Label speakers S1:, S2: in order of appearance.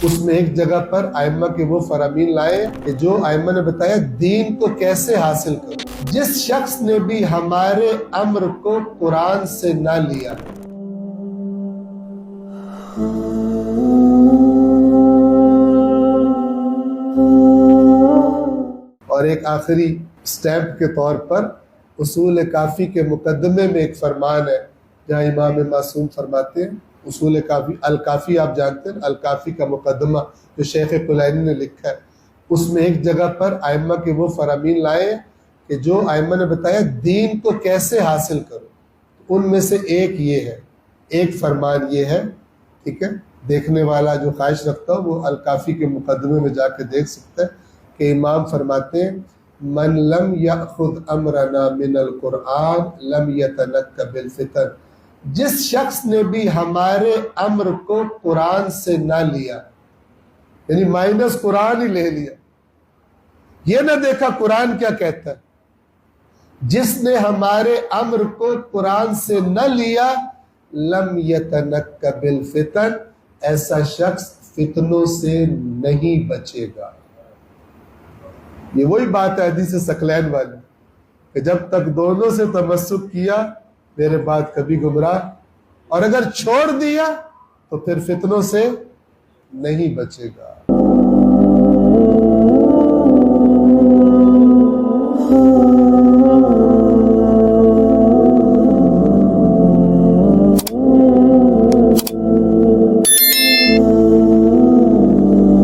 S1: اس میں ایک جگہ پر ائمہ کے وہ فرامین لائے کہ جو ائمہ نے بتایا دین کو کیسے حاصل کرو۔ جس شخص نے بھی ہمارے امر کو قرآن سے نہ لیا، اور ایک آخری سٹیمپ کے طور پر اصول کافی کے مقدمے میں ایک فرمان ہے جہاں امام معصوم فرماتے ہیں، اصول کافی، الکافی آپ جانتے ہیں، الکافی کا مقدمہ جو شیخ کلینی نے لکھا ہے، اس میں ایک جگہ پر ائمہ کے وہ فرامین لائے کہ جو ائمہ نے بتایا دین کو کیسے حاصل کرو۔ ان میں سے ایک یہ ہے، ایک فرمان یہ ہے، ٹھیک ہے، دیکھنے والا جو خواہش رکھتا ہو وہ الکافی کے مقدمے میں جا کے دیکھ سکتا ہے کہ امام فرماتے ہیں من لم یأخذ امرنا من القرآن لم یتنک بالفتن، جس شخص نے بھی ہمارے امر کو قرآن سے نہ لیا، یعنی مائنس قرآن ہی لے لیا، یہ نہ دیکھا قرآن کیا کہتا ہے، جس نے ہمارے امر کو قرآن سے نہ لیا لم یتنک بالفتن، ایسا شخص فتنوں سے نہیں بچے گا۔ یہ وہی بات ہے حدیث ثقلین والی کہ جب تک دونوں سے تمسک کیا میرے بعد کبھی گمراہ، اور اگر چھوڑ دیا تو پھر فتنوں سے نہیں بچے گا۔